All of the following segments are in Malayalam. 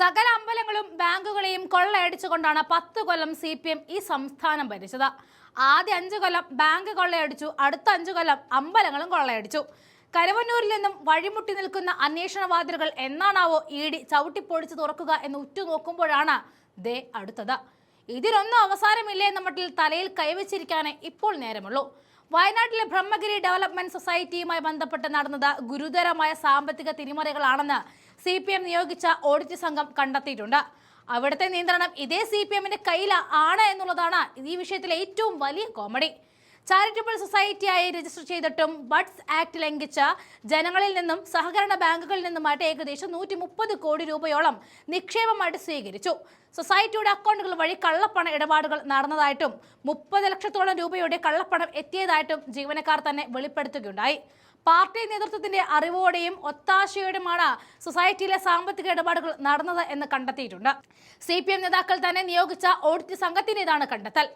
സകല അമ്പലങ്ങളും ബാങ്കുകളെയും കൊള്ളയടിച്ചുകൊണ്ടാണ് 10 കൊല്ലം CPM ഈ സംസ്ഥാനം ഭരിച്ചത്. ആദ്യ 5 കൊല്ലം ബാങ്ക് കൊള്ളയടിച്ചു, അടുത്ത 5 കൊല്ലം അമ്പലങ്ങളും കൊള്ളയടിച്ചു. കരുവന്നൂരിൽ നിന്നും വഴിമുട്ടി നിൽക്കുന്ന അന്വേഷണവാതിലുകൾ എന്നാണാവോ ED ചവിട്ടിപ്പൊളിച്ച് തുറക്കുക എന്ന് ഉറ്റുനോക്കുമ്പോഴാണ് ദേ അടുത്തത്. ഇതിനൊന്നും അവസാനമില്ലേ എന്ന മട്ടിൽ തലയിൽ കൈവച്ചിരിക്കാനേ ഇപ്പോൾ നേരമുള്ളൂ. വയനാട്ടിലെ ബ്രഹ്മഗിരി ഡെവലപ്മെന്റ് സൊസൈറ്റിയുമായി ബന്ധപ്പെട്ട് നടന്നത് ഗുരുതരമായ സാമ്പത്തിക തിരിമറികളാണെന്ന് CPM നിയോഗിച്ച ഓഡിറ്റ് സംഘം കണ്ടെത്തിയിട്ടുണ്ട്. അവിടുത്തെ നിയന്ത്രണം ഇതേ CPMന്റെ കയ്യിലാണ് എന്നുള്ളതാണ് ഈ വിഷയത്തിലെ ഏറ്റവും വലിയ കോമഡി. ചാരിറ്റബിൾ സൊസൈറ്റിയായി രജിസ്റ്റർ ചെയ്തിട്ടും ബഡ്സ് ആക്ട് ലംഘിച്ച ജനങ്ങളിൽ നിന്നും സഹകരണ ബാങ്കുകളിൽ നിന്നുമായിട്ട് ഏകദേശം 130 കോടി രൂപയോളം നിക്ഷേപമായിട്ട് സ്വീകരിച്ചു. സൊസൈറ്റിയുടെ അക്കൗണ്ടുകൾ വഴി കള്ളപ്പണ ഇടപാടുകൾ നടന്നതായിട്ടും 30 ലക്ഷത്തോളം രൂപയുടെ കള്ളപ്പണം എത്തിയതായിട്ടും ജീവനക്കാർ തന്നെ വെളിപ്പെടുത്തുകയുണ്ടായി. പാർട്ടി നേതൃത്വത്തിന്റെ അറിവോടെയും ഒത്താശയോടെയുമാണ് സൊസൈറ്റിയിലെ സാമ്പത്തിക ഇടപാടുകൾ നടന്നത് എന്ന് കണ്ടെത്തിയിട്ടുണ്ട്. CPM നേതാക്കൾ തന്നെ നിയോഗിച്ച ഓഡിറ്റ് സംഘത്തിന്റേതാണ് കണ്ടെത്തൽ.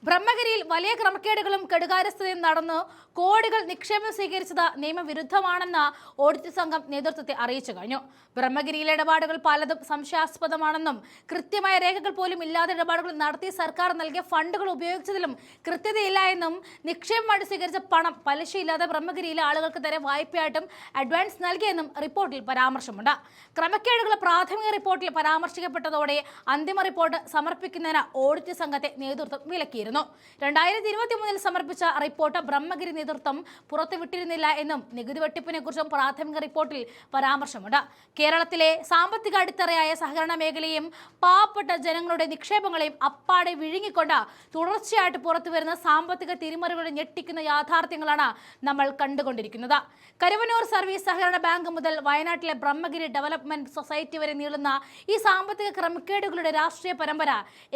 ബ്രഹ്മഗിരിയിൽ വലിയ ക്രമക്കേടുകളും കെടുകാര്യസ്ഥതയും നടന്നു കോടികൾ നിക്ഷേപം സ്വീകരിച്ചത് നിയമവിരുദ്ധമാണെന്ന് ഓഡിറ്റ് സംഘം നേതൃത്വത്തെ അറിയിച്ചു കഴിഞ്ഞു. ബ്രഹ്മഗിരിയിലെ ഇടപാടുകൾ പലതും സംശയാസ്പദമാണെന്നും കൃത്യമായ രേഖകൾ പോലും ഇല്ലാതെ ഇടപാടുകൾ നടത്തി സർക്കാർ നൽകിയ ഫണ്ടുകൾ ഉപയോഗിച്ചതിലും കൃത്യതയില്ല എന്നും നിക്ഷേപമായിട്ട് സ്വീകരിച്ച പണം പലിശയില്ലാതെ ബ്രഹ്മഗിരിയിലെ ആളുകൾക്ക് തന്നെ വായ്പയായിട്ടും അഡ്വാൻസ് നൽകിയെന്നും റിപ്പോർട്ടിൽ പരാമർശമുണ്ട്. ക്രമക്കേടുകൾ പ്രാഥമിക റിപ്പോർട്ടിൽ പരാമർശിക്കപ്പെട്ടതോടെ അന്തിമ റിപ്പോർട്ട് സമർപ്പിക്കുന്നതിന് ഓഡിറ്റ് സംഘത്തെ നേതൃത്വം വിലക്കിയിരുന്നു. 2023 സമർപ്പിച്ച റിപ്പോർട്ട് ബ്രഹ്മഗിരി നേതൃത്വം പുറത്തുവിട്ടിരുന്നില്ല എന്നും നികുതി വെട്ടിപ്പിനെ കുറിച്ചും പ്രാഥമിക റിപ്പോർട്ടിൽ പരാമർശമുണ്ട്. കേരളത്തിലെ സാമ്പത്തിക അടിത്തറയായ സഹകരണ മേഖലയും പാവപ്പെട്ട ജനങ്ങളുടെ നിക്ഷേപങ്ങളെയും അപ്പാടെ വിഴുങ്ങിക്കൊണ്ട് തുടർച്ചയായിട്ട് പുറത്തുവരുന്ന സാമ്പത്തിക തിരിമറികളുടെ ഞെട്ടിക്കുന്ന യാഥാർത്ഥ്യങ്ങളാണ് നമ്മൾ കണ്ടുകൊണ്ടിരിക്കുന്നത്. കരുവന്നൂർ സർവീസ് സഹകരണ ബാങ്ക് മുതൽ വയനാട്ടിലെ ബ്രഹ്മഗിരി ഡെവലപ്മെന്റ് സൊസൈറ്റി വരെ നീളുന്ന ഈ സാമ്പത്തിക ക്രമക്കേടുകളുടെ രാഷ്ട്രീയ പരമ്പര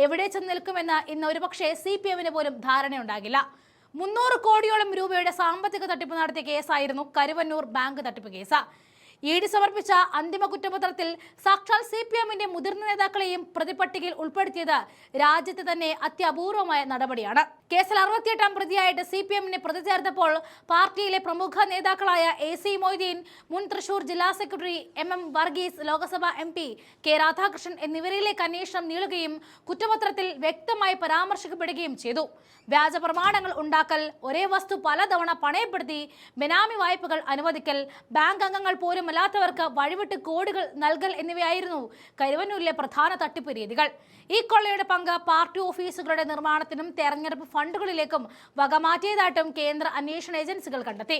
എവിടെ ചെന്ന് നിൽക്കുമെന്ന് ഇന്ന് ഒരുപക്ഷെ CPMന് പോലും ധാരണയുണ്ടാകില്ല. 300 കോടിയോളം രൂപയുടെ സാമ്പത്തിക തട്ടിപ്പ് നടത്തിയ കേസായിരുന്നു കരുവന്നൂർ ബാങ്ക് തട്ടിപ്പ് കേസ്. ED സമർപ്പിച്ച അന്തിമ കുറ്റപത്രത്തിൽ സാക്ഷാൽ CPMന്റെ മുതിർന്ന നേതാക്കളെയും പ്രതിപട്ടികയിൽ ഉൾപ്പെടുത്തിയത് രാജ്യത്ത് തന്നെ അത്യപൂർവമായ നടപടിയാണ്. കേസിൽ 68ാം പ്രതിയായിട്ട് CPMനെ പ്രതി ചേർത്തപ്പോൾ പാർട്ടിയിലെ പ്രമുഖ നേതാക്കളായ AC മൊയ്തീൻ, മുൻ തൃശൂർ ജില്ലാ secretary MM Varghese, Lok Sabha MP K Radhakrishnan എന്നിവരിലേക്ക് അന്വേഷണം നീളുകയും കുറ്റപത്രത്തിൽ വ്യക്തമായി പരാമർശിക്കപ്പെടുകയും ചെയ്തു. വ്യാജ പ്രമാണങ്ങൾ ഉണ്ടാക്കൽ, ഒരേ വസ്തു പലതവണ പണയപ്പെടുത്തി ബെനാമി വായ്പകൾ അനുവദിക്കൽ, ബാങ്ക് അംഗങ്ങൾ പോലും അല്ലാത്തവർക്ക് വഴിവിട്ട് കോടികൾ നൽകൽ എന്നിവയായിരുന്നു കരുവന്നൂരിലെ പ്രധാന തട്ടിപ്പ് രീതികൾ. ഈ കൊള്ളയുടെ പങ്ക് പാർട്ടി ഓഫീസുകളുടെ നിർമ്മാണത്തിനും തെരഞ്ഞെടുപ്പ് ഫണ്ടുകളിലേക്കും വകമാറ്റിയതായിട്ടും കേന്ദ്ര അന്വേഷണ ഏജൻസികൾ കണ്ടെത്തി.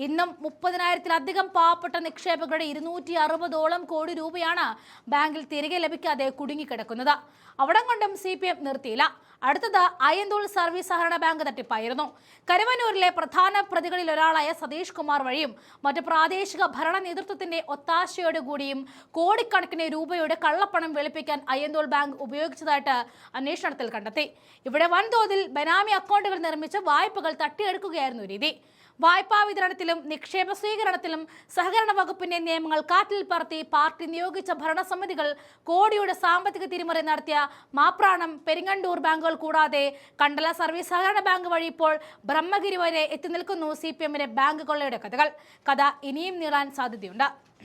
ഇന്നും 30,000-ലധികം പാവപ്പെട്ട നിക്ഷേപകരുടെ 260ഓളം കോടി രൂപയാണ് ബാങ്കിൽ തിരികെ ലഭിക്കാതെ കുടുങ്ങിക്കിടക്കുന്നത്. അവിടം കൊണ്ടും CPM നിർത്തിയില്ല. അടുത്തത് അയ്യന്തോൾ സർവീസ് സഹകരണ ബാങ്ക് തട്ടിപ്പായിരുന്നു. കരുവന്നൂരിലെ പ്രധാന പ്രതികളിൽ ഒരാളായ സതീഷ് കുമാർ വഴിയും മറ്റ് പ്രാദേശിക ഭരണ നേതൃത്വത്തിന്റെ ഒത്താശയോടുകൂടിയും കോടിക്കണക്കിന് രൂപയുടെ കള്ളപ്പണം വെളുപ്പിക്കാൻ അയ്യന്തോൾ ബാങ്ക് ഉപയോഗിച്ചതായിട്ട് അന്വേഷണത്തിൽ കണ്ടെത്തി. ഇവിടെ വൻതോതിൽ ബെനാമി അക്കൗണ്ടുകൾ നിർമ്മിച്ച് വായ്പകൾ തട്ടിയെടുക്കുകയായിരുന്നു രീതി. വായ്പാ വിതരണത്തിലും നിക്ഷേപ സ്വീകരണത്തിലും സഹകരണ വകുപ്പിന്റെ നിയമങ്ങൾ കാറ്റിൽ പറത്തി പാർട്ടി നിയോഗിച്ച ഭരണസമിതികൾ കോടിയുടെ സാമ്പത്തിക തിരിമറി നടത്തിയ മാപ്രാണം, പെരിങ്ങണ്ടൂർ ബാങ്കുകൾ കൂടാതെ കണ്ടല സർവീസ് സഹകരണ ബാങ്ക് വഴി ഇപ്പോൾ ബ്രഹ്മഗിരി വരെ എത്തി നിൽക്കുന്നു CPMന്റെ ബാങ്ക് കൊള്ളയുടെ കഥകൾ. കഥ ഇനിയും നീളാൻ സാധ്യതയുണ്ട്.